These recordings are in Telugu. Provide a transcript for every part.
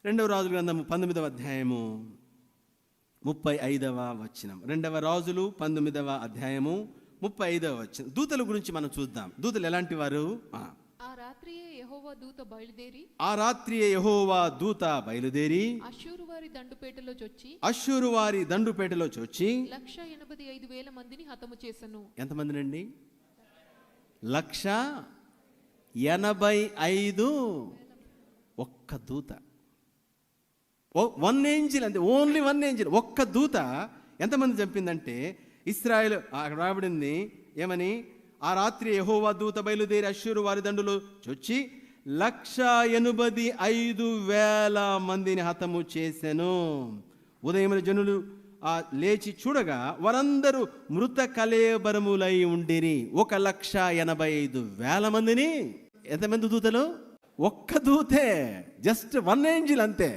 రెండవ రాజుల గ్రంథము 19వ అధ్యాయము 35వ వచనం. రెండవ రాజులు 19వ అధ్యాయము 35వ వచనం. దూతల గురించి మనం చూద్దాం. దూతలు ఎలాంటి వారు? ఆ రాత్రియే యెహోవా దూత బయలుదేరి అష్షూరు వారి దండుపేటలో చొచ్చి 185,000 మందిని హతము చేసెను. ఎంతమందినండి? 185,000. ఒక్క దూత, వన్ ఏంజిల్, అంతే, ఓన్లీ వన్ ఏంజిల్. ఒక్క దూత ఎంతమంది చంపిందంటే ఇశ్రాయేలు, అక్కడ రాబడింది ఏమని? ఆ రాత్రి యెహోవా దూత బయలుదేరి అష్షూరు వారి దండులో చొచ్చి 185,000 మందిని హతము చేసెను. ఉదయం జనులు లేచి చూడగా వారందరూ మృత కళేబరములై ఉండిరి. 185,000 మందిని. ఎంతమంది దూతలు? ఒక్క దూతే, జస్ట్ వన్ ఏంజిల్, అంతే.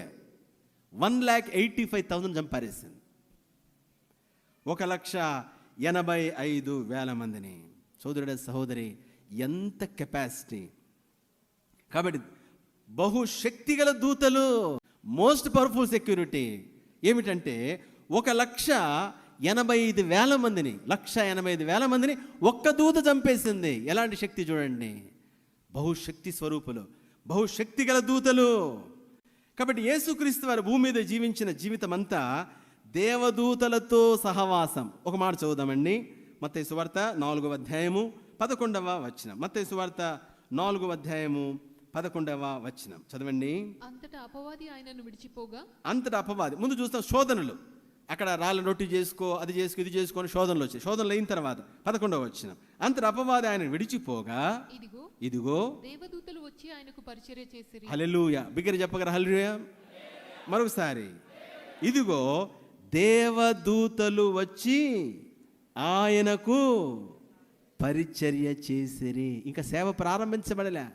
185,000 చంపారేసింది. 185,000 మందిని. సోదరుడ సహోదరి, ఎంత కెపాసిటీ! కాబట్టి బహుశక్తిగల దూతలు, మోస్ట్ పవర్ఫుల్ సెక్యూరిటీ ఏమిటంటే 185,000 మందిని, 185,000 మందిని ఒక్క దూత చంపేసింది. ఎలాంటి శక్తి చూడండి! బహుశక్తి స్వరూపులు, బహుశక్తిగల దూతలు. కాబట్టి యేసుక్రీస్తు వారు భూమి మీద జీవించిన జీవితం అంతా దేవదూతలతో సహవాసం. ఒక మాట చదువుదామండి. మత్తయి సువార్త 4వ అధ్యాయము 11వ వచనం. మత్తయి సువార్త 4వ అధ్యాయము 11వ వచనం చదవండి. అంతటా అపవాది ఆయనను విడిచిపోగా. అంతటా అపవాది, ముందు చూస్తాం శోధనలు. అక్కడ రాళ్ళ రొట్టి చేసుకో, అది చేసుకో, ఇది చేసుకో అని శోధనలు వచ్చాయి. శోధనలు అయిన తర్వాత 11వ వచనం. అంతటా అపవాది ఆయన విడిచిపోగా ఇదిగో దేవదూతలు వచ్చి ఆయనకు పరిచర్య చేసిరి. హల్లెలూయా! బిగ్గర చెప్పగలరా హల్లెలూయా? మరొకసారి, ఇదిగో దేవదూతలు వచ్చి ఆయనకు పరిచర్య చేసిరి. ఇంకా సేవ ప్రారంభించబడలే.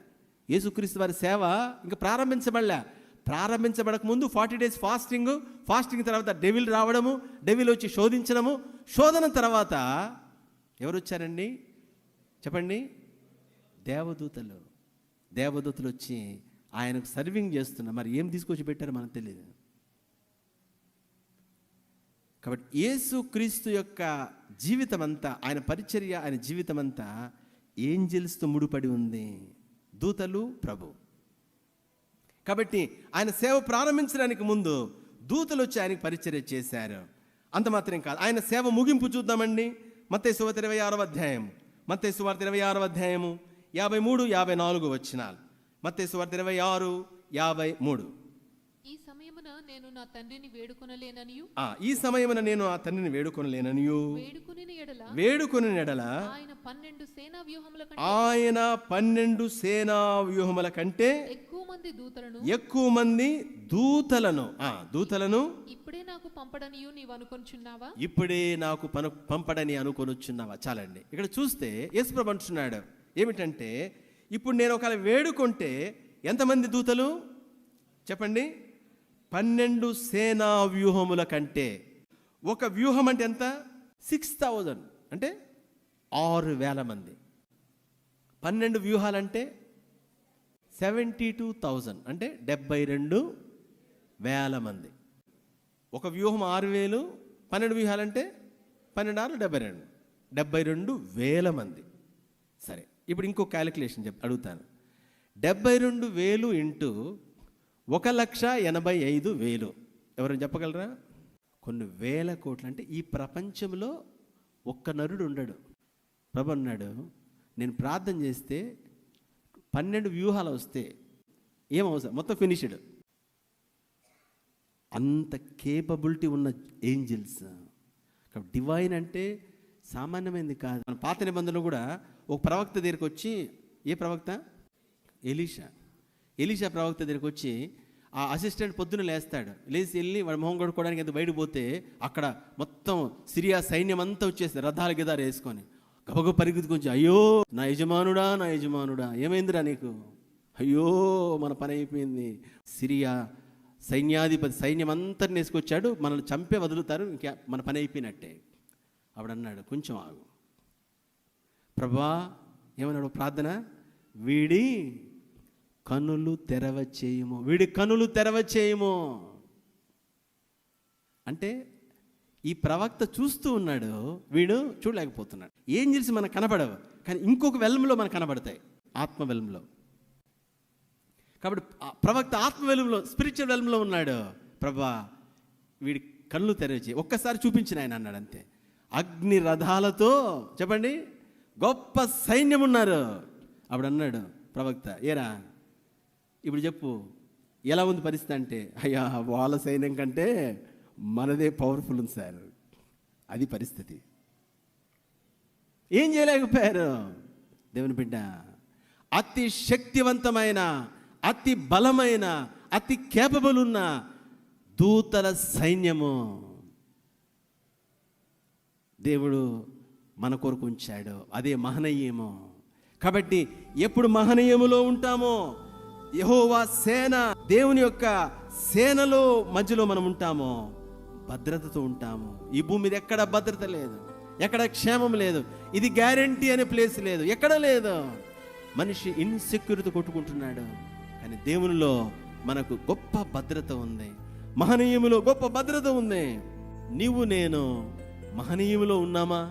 యేసుక్రీస్తు వారి సేవ ఇంకా ప్రారంభించబడక ముందు 40 days ఫాస్టింగ్ తర్వాత డెవిల్ రావడము, డెవిల్ వచ్చి శోధించడము, శోధన తర్వాత ఎవరు వచ్చారండి చెప్పండి? దేవదూతలు వచ్చి ఆయనకు సర్వింగ్ చేస్తున్నారు. మరి ఏం తీసుకొచ్చి పెట్టారో మనకు తెలియదు. కాబట్టి యేసుక్రీస్తు యొక్క జీవితం అంతా, ఆయన పరిచర్య, ఆయన జీవితం అంతా ఏంజిల్స్తో ముడిపడి ఉంది. దూతలు, ప్రభు. కాబట్టి ఆయన సేవ ప్రారంభించడానికి ముందు దూతలు వచ్చి ఆయనకు పరిచర్య చేశారు. అంత మాత్రం కాదు, ఆయన సేవ ముగింపు చూద్దామండి. మత్తయి సువార్త 26వ అధ్యాయం, మత్తయి సువార్త 26వ అధ్యాయము 53, 54 వచనాలు. మత్తయి సువార్త 26, 53. ఈ సమయమున నేను నా తండ్రిని వేడుకొనలేననియు వేడుకొనిన ఎడల ఆయన 12 సేనా వ్యూహముల కంటే ఎక్కువ మంది దూతలను ఇప్పుడే నాకు పంపడని అనుకొనుచున్నావా? చాలండి. ఇక్కడ చూస్తే యేసుప్రభు అంటున్నాడు ఏమిటంటే, ఇప్పుడు నేను ఒకవేళ వేడుకుంటే ఎంతమంది దూతలు చెప్పండి? 12 సేనా వ్యూహముల కంటే. ఒక వ్యూహం అంటే ఎంత? 6,000, అంటే 6,000 మంది. 12 వ్యూహాలంటే 72,000, అంటే 72,000 మంది. ఒక వ్యూహం 6,000, 12 వ్యూహాలంటే 12 72, 72,000 మంది. సరే, ఇప్పుడు ఇంకో క్యాలిక్యులేషన్ అడుగుతాను. 72,000 ఇంటూ 1,85,000 ఎవరైనా చెప్పగలరా? కొన్ని వేల కోట్లు. అంటే ఈ ప్రపంచంలో ఒక్క నరుడు ఉండడు. ప్రభు అన్నాడు, నేను ప్రార్థన చేస్తే 12 వ్యూహాలు వస్తే ఏమవసరం, మొత్తం ఫినిష్డ్. అంత కేపబిలిటీ ఉన్న ఏంజిల్స్. డివైన్ అంటే సామాన్యమైనది కాదు. మన పాత నిబంధనలు కూడా ఒక ప్రవక్త దగ్గరికి వచ్చి, ఏ ప్రవక్త? ఎలీషా ప్రవక్త దగ్గరికి వచ్చి ఆ అసిస్టెంట్ పొద్దున లేచి వెళ్ళి వాడు మొహం కొడుకోవడానికి ఎంత బయటకు పోతే అక్కడ మొత్తం సిరియా సైన్యం అంతా వచ్చేసి రథాలు గిదారు వేసుకొని గబగబ పరిగెత్తుకొచ్చి, అయ్యో నా యజమానుడా ఏమైందిరా నీకు? అయ్యో మన పని అయిపోయింది. సిరియా సైన్యాధిపతి సైన్యం అంతటిని వేసుకొచ్చాడు, మనల్ని చంపే వదులుతారు, ఇంకా మన పని అయిపోయినట్టే. అన్నాడు కొంచెం ఆగు ప్రభా. ఏమన్నాడు ప్రార్థన? వీడి కనులు తెరవ చేయము, వీడి కనులు తెరవ చేయము. అంటే ఈ ప్రవక్త చూస్తూ ఉన్నాడు, వీడు చూడలేకపోతున్నాడు. ఏంజెల్స్ మనకు కనబడవు, కానీ ఇంకొక వెల్మ్లో మనకు కనబడతాయి, ఆత్మ వెల్మ్లో. కాబట్టి ప్రవక్త ఆత్మ వెలుగులో, స్పిరిచువల్ వెల్మ్లో ఉన్నాడు. ప్రభా వీడి కళ్ళు తెరచి ఒక్కసారి చూపించిన ఆయన అన్నాడు అంతే. అగ్ని రథాలతో చెప్పండి గొప్ప సైన్యం ఉన్నారు. అప్పుడు అన్నాడు ప్రవక్త, ఏరా ఇప్పుడు చెప్పు ఎలా ఉంది పరిస్థితి అంటే, అయ్యా వాళ్ళ సైన్యం కంటే మనదే పవర్ఫుల్ ఉంది సార్, అది పరిస్థితి. ఏం చేయలేకపోయారు. దేవుని బిడ్డ, అతి శక్తివంతమైన, అతి బలమైన, అతి కేపబుల్ ఉన్న దూతల సైన్యము దేవుడు మన కొరకు ఉంచాడు. అదే మహనీయము. కాబట్టి ఎప్పుడు మహనీయములో ఉంటామో, యెహోవా సేన, దేవుని యొక్క సేనలో మధ్యలో మనం ఉంటామో, భద్రతతో ఉంటాము. ఈ భూమి మీద ఎక్కడ భద్రత లేదు, ఎక్కడ క్షేమం లేదు, ఇది గ్యారంటీ అనే ప్లేస్ లేదు, ఎక్కడ లేదు. మనిషి ఇన్సెక్యూరిటీ కొట్టుకుంటున్నాడు. కానీ దేవునిలో మనకు గొప్ప భద్రత ఉంది, మహనీయములో గొప్ప భద్రత ఉంది. నీవు నేను మహనీయములో ఉన్నామా?